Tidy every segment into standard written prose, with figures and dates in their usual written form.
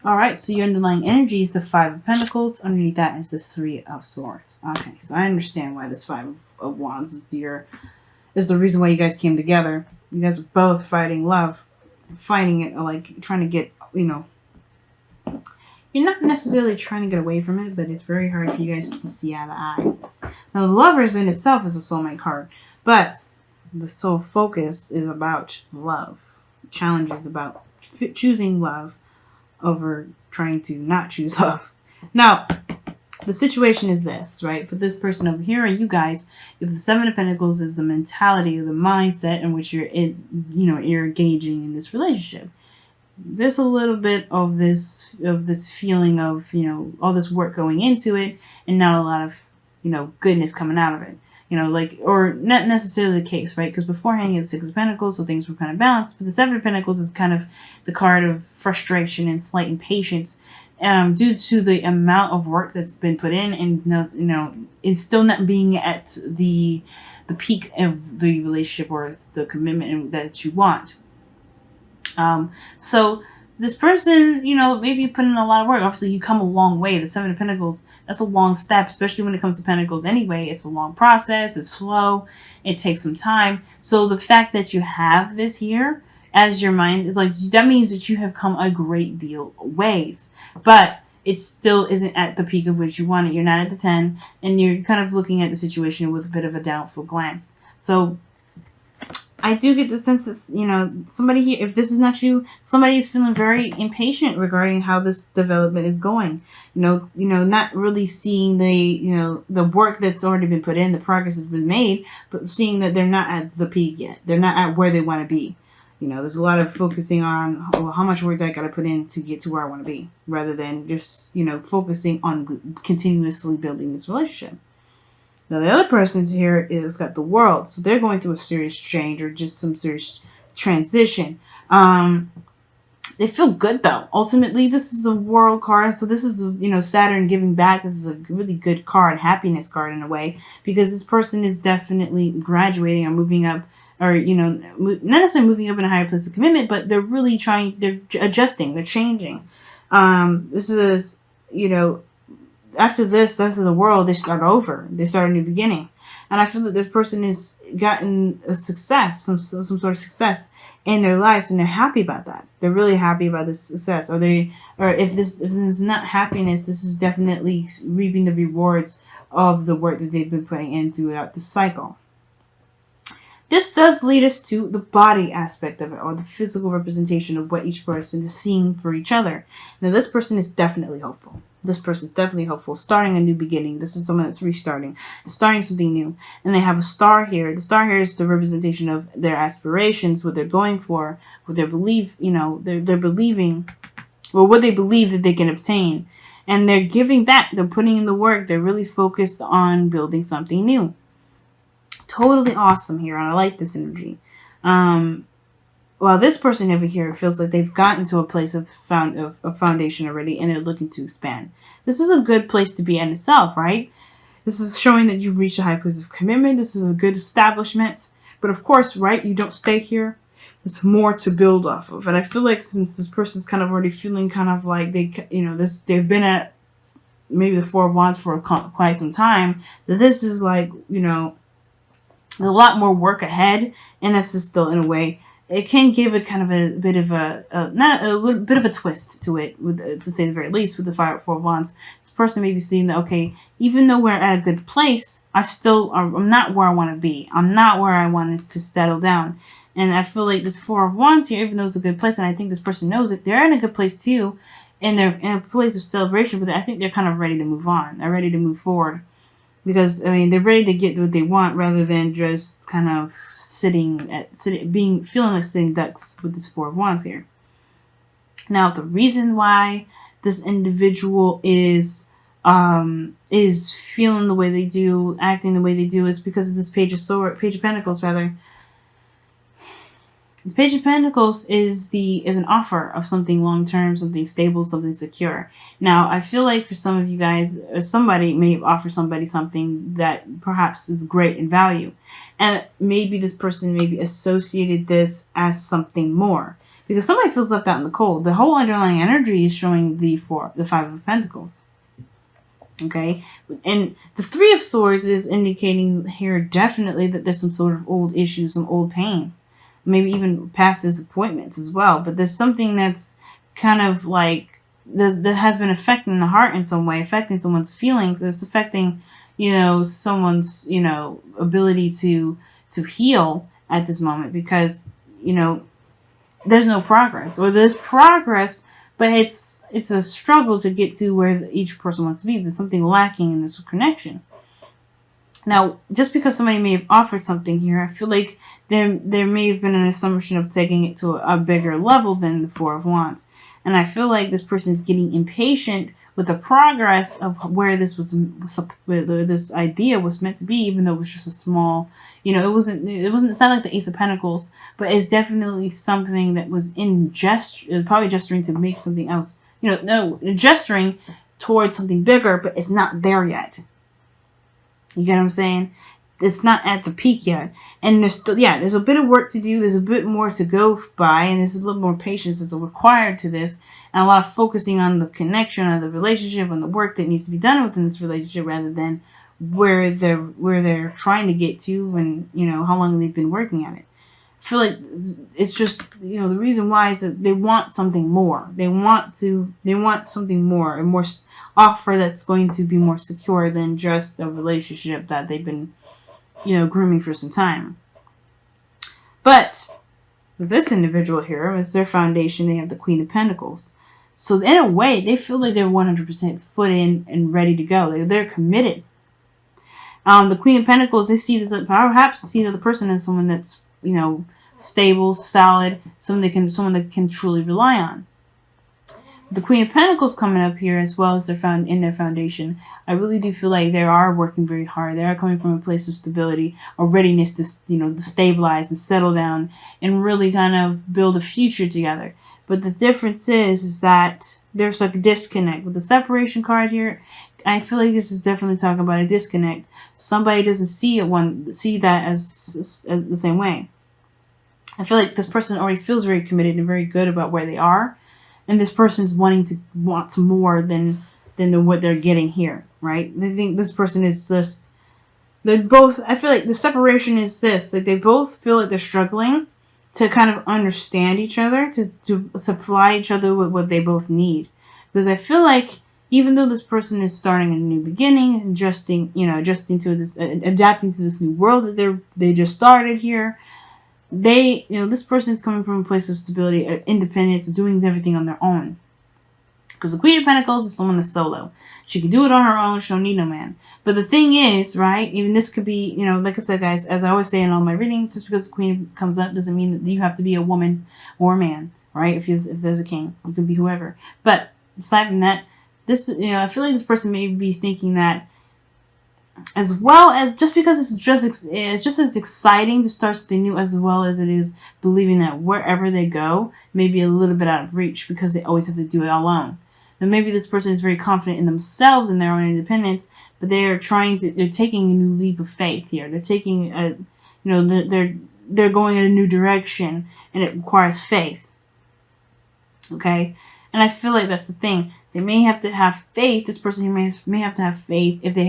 All right, so your underlying energy is the Five of Pentacles. Underneath that is the Three of Swords. Okay, so I understand why this Five of Wands is the reason why you guys came together. You guys are both fighting love, fighting it, like trying to get, you're not necessarily trying to get away from it, but it's very hard for you guys to see eye to eye. Now, the Lovers in itself is a soulmate card, but the soul focus is about love. Challenge is about choosing love over trying to not choose love. Now, the situation is this, right? For this person over here, and you guys, if the Seven of Pentacles is the mentality or the mindset in which you're engaging in this relationship, there's a little bit of this feeling of all this work going into it, and not a lot of goodness coming out of it. Or not necessarily the case, right? Because beforehand you had the Six of Pentacles, so things were kind of balanced. But the Seven of Pentacles is kind of the card of frustration and slight impatience, due to the amount of work that's been put in, and it's still not being at the peak of the relationship or the commitment that you want. So this person, maybe put in a lot of work. Obviously, you come a long way. The Seven of Pentacles, that's a long step, especially when it comes to Pentacles anyway. It's a long process. It's slow. It takes some time. So the fact that you have this here as your mind, is like, that means that you have come a great deal ways. But it still isn't at the peak of which you want it. You're not at the 10, and you're kind of looking at the situation with a bit of a doubtful glance. So I do get the sense that, somebody here, if this is not you, somebody is feeling very impatient regarding how this development is going. Not really seeing the work that's already been put in, the progress has been made, but seeing that they're not at the peak yet. They're not at where they want to be. There's a lot of focusing on, how much work I got to put in to get to where I want to be, rather than just, focusing on continuously building this relationship. Now, the other person here is got the World. So they're going through a serious change or just some serious transition. They feel good, though. Ultimately, this is a World card. So this is, Saturn giving back. This is a really good card, happiness card in a way, because this person is definitely graduating or moving up, or, not necessarily moving up in a higher place of commitment, but they're really they're adjusting, they're changing. This is, after this, that's the World, they start over. They start a new beginning. And I feel that this person has gotten a success, some sort of success in their lives, and they're happy about that. They're really happy about this success. Or if this is not happiness, this is definitely reaping the rewards of the work that they've been putting in throughout the cycle. This does lead us to the body aspect of it, or the physical representation of what each person is seeing for each other. Now, this person is definitely hopeful. This person is definitely hopeful, starting a new beginning. This is someone that's restarting, starting something new. And they have a star here. The star here is the representation of their aspirations, what they're going for, what they believe, they're believing, or what they believe that they can obtain. And they're giving back. They're putting in the work. They're really focused on building something new. Totally awesome here. I like this energy. Well, this person over here feels like they've gotten to a place of foundation already, and they're looking to expand. This is a good place to be in itself, right? This is showing that you've reached a high place of commitment. This is a good establishment. But of course, right, you don't stay here. There's more to build off of. And I feel like since this person's kind of already feeling kind of like they've been at maybe the Four of Wands for quite some time, that this is like, a lot more work ahead, and that's just still in a way. It can give a kind of a bit of a bit of a twist to it, to say the very least, with the Four of Wands. This person may be seeing that, okay, even though we're at a good place, I'm not where I want to be. I'm not where I wanted to settle down. And I feel like this Four of Wands here, even though it's a good place, and I think this person knows it, they're in a good place too, and they're in a place of celebration, but I think they're kind of ready to move on. They're ready to move forward. Because, they're ready to get what they want, rather than just kind of feeling like sitting ducks with this Four of Wands here. Now, the reason why this individual is feeling the way they do, acting the way they do, is because of this Page of Pentacles, rather. The Page of Pentacles is an offer of something long-term, something stable, something secure. Now, I feel like for some of you guys, or somebody may offer somebody something that perhaps is great in value. And maybe this person maybe associated this as something more. because somebody feels left out in the cold. The whole underlying energy is showing the Five of Pentacles. Okay, and the Three of Swords is indicating here definitely that there's some sort of old issues, some old pains, maybe even past disappointments as well. But there's something that's kind of like that has been affecting the heart in some way, affecting someone's feelings. It's affecting, someone's, ability to heal at this moment, because, there's no progress, or there's progress, but it's a struggle to get to where each person wants to be. There's something lacking in this connection. Now, just because somebody may have offered something here, I feel like there may have been an assumption of taking it to a bigger level than the Four of Wands. And I feel like this person is getting impatient with the progress of where this idea was meant to be, even though it was just a small, it's not like the Ace of Pentacles, but it's definitely something that was probably gesturing to make something else, gesturing towards something bigger, but it's not there yet. You get what I'm saying? It's not at the peak yet. And there's a bit of work to do. There's a bit more to go by. And there's a little more patience that's required to this. And a lot of focusing on the connection, on the relationship, on the work that needs to be done within this relationship, rather than where they're trying to get to, and, how long they've been working at it. I feel like it's just, the reason why is that they want something more. They want something more, a more offer that's going to be more secure than just a relationship that they've been, grooming for some time. But this individual here is their foundation. They have the Queen of Pentacles. So in a way, they feel like they're 100% foot in and ready to go. They're committed. The Queen of Pentacles, they see this, perhaps see the person as someone that's, stable, solid, someone that can truly rely on. The Queen of Pentacles coming up here, as well as their foundation, I really do feel like they are working very hard. They are coming from a place of stability, a readiness to, to stabilize and settle down and really kind of build a future together. But the difference is that there's like a disconnect. With the separation card here, I feel like this is definitely talking about a disconnect. Somebody doesn't see that as the same way. I feel like this person already feels very committed and very good about where they are. And this person's wants more than what they're getting here, right? They think this person is just, they're both, I feel like the separation is this, like they both feel like they're struggling to kind of understand each other, to supply each other with what they both need. Because I feel like even though this person is starting a new beginning, adapting to this new world that they just started here, this person is coming from a place of stability, independence, doing everything on their own. Because the Queen of Pentacles is someone that's solo. She can do it on her own. She don't need no man. But the thing is, right, even this could be, like I said, guys, as I always say in all my readings, just because the Queen comes up doesn't mean that you have to be a woman or a man, right? If there's a king, you can be whoever. But aside from that, this, I feel like this person may be thinking that, as well as just because it's just as exciting to start something new, as well as it is believing that wherever they go may be a little bit out of reach because they always have to do it alone. And maybe this person is very confident in themselves and their own independence, but they're taking a new leap of faith here. They're taking they're going in a new direction, and it requires faith. Okay, and I feel like that's the thing. They may have to have faith. This person here may have to have faith if they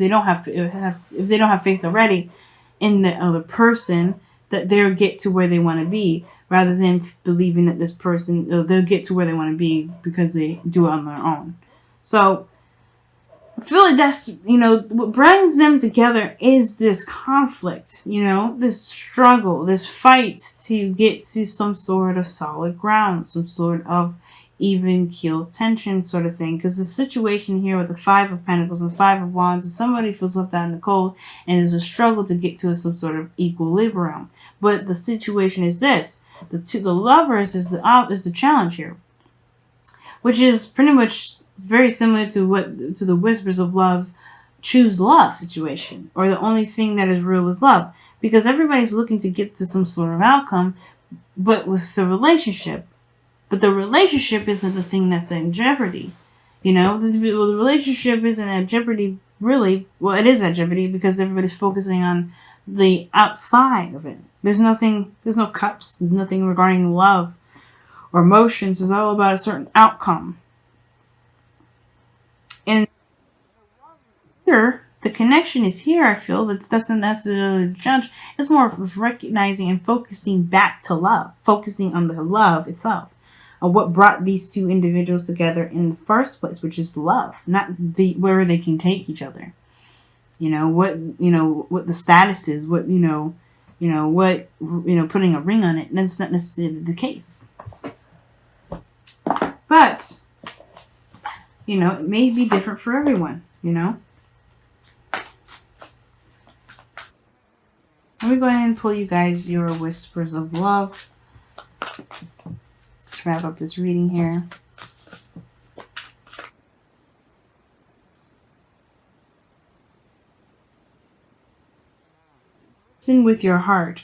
don't have faith already in the other person, that they'll get to where they want to be, rather than believing that this person they'll get to where they want to be because they do it on their own. So I feel like that's what brings them together is this conflict, this struggle, this fight to get to some sort of solid ground, some sort of even keel tension sort of thing. Because the situation here with the Five of Pentacles and Five of Wands is somebody feels left out in the cold and there's a struggle to get to some sort of equilibrium. But the situation is this: the Lovers is the challenge here, which is pretty much very similar to the Whispers of Love's choose love situation, or the only thing that is real is love, because everybody's looking to get to some sort of outcome, but with the relationship. But the relationship isn't the thing that's in jeopardy. The relationship isn't at jeopardy, really. Well, it is at jeopardy because everybody's focusing on the outside of it. There's no cups. There's nothing regarding love. or emotions is all about a certain outcome. And here, the connection is here, I feel. That doesn't necessarily judge. It's more of recognizing and focusing back to love. Focusing on the love itself. Of what brought these two individuals together in the first place, which is love. Not where they can take each other. What the status is, what putting a ring on it. That's not necessarily the case. But, it may be different for everyone, Let me go ahead and pull you guys your whispers of love. Let's wrap up this reading here. Listen with your heart.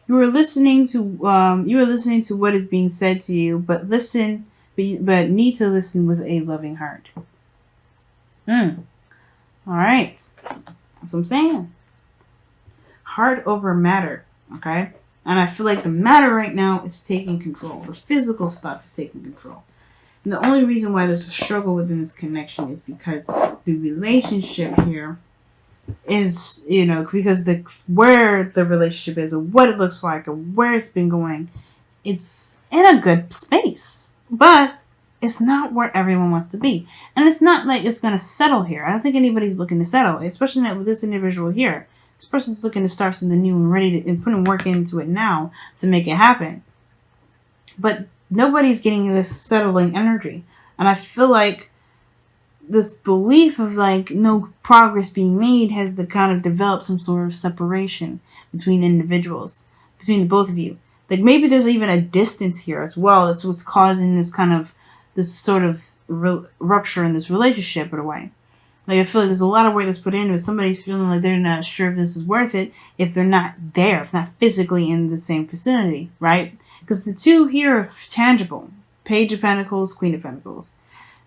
You are listening to what is being said to you, but need to listen with a loving heart. All right. That's what I'm saying. Heart over matter. Okay? And I feel like the matter right now is taking control. The physical stuff is taking control. And the only reason why there's a struggle within this connection is because the relationship here is, because where the relationship is, or what it looks like, or where it's been going, it's in a good space. But it's not where everyone wants to be. And it's not like it's going to settle here. I don't think anybody's looking to settle, especially not with this individual here. This person's looking to start something new and ready to and putting work into it now to make it happen. But nobody's getting this settling energy. And I feel like this belief of no progress being made has to kind of develop some sort of separation between individuals, between the both of you. Like maybe there's even a distance here as well. That's what's causing this sort of rupture in this relationship in a way. Like I feel like there's a lot of work that's put into it. Somebody's feeling like they're not sure if this is worth it if they're not there, if not physically in the same vicinity, right? Because the two here are tangible. Page of Pentacles, Queen of Pentacles.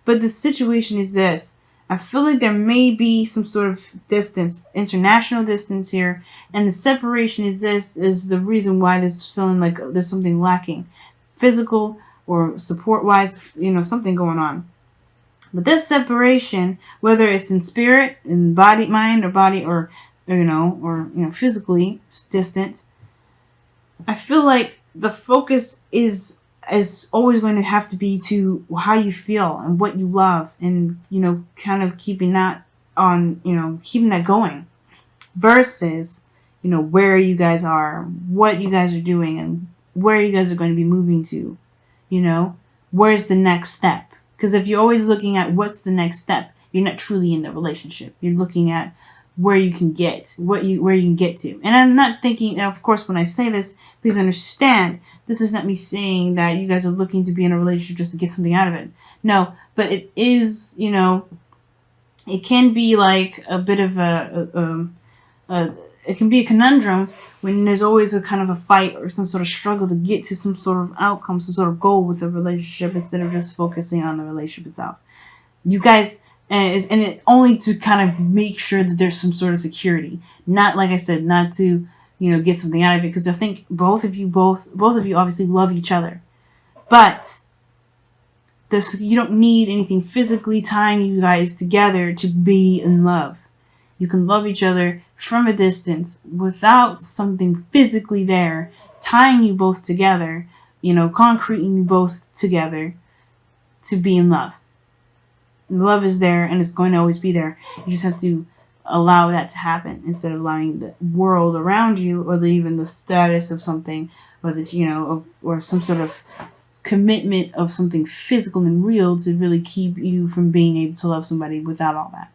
But the situation is this. I feel like there may be some sort of distance, international distance here. And the separation is the reason why this is feeling like there's something lacking. Physical or support-wise, something going on. But this separation, whether it's in spirit, in body, mind, or body, or physically distant, I feel like the focus is always going to have to be to how you feel and what you love, and kind of keeping that going, versus where you guys are, what you guys are doing, and where you guys are going to be moving to. Where's the next step? Because if you're always looking at what's the next step, you're not truly in the relationship. You're looking at where you can get, where you can get to. And I'm not thinking, and of course, when I say this, please understand, this is not me saying that you guys are looking to be in a relationship just to get something out of it. No, but it is, it can be like a bit of it can be a conundrum when there's always a kind of a fight or some sort of struggle to get to some sort of outcome, some sort of goal with the relationship, instead of just focusing on the relationship itself. You guys, and it only to kind of make sure that there's some sort of security. Not, like I said, not to, get something out of it, because I think both of you obviously love each other. But you don't need anything physically tying you guys together to be in love. You can love each other from a distance without something physically there tying you both together, concreting you both together to be in love. And love is there, and it's going to always be there. You just have to allow that to happen instead of allowing the world around you, or even the status of something, or or some sort of commitment of something physical and real to really keep you from being able to love somebody without all that.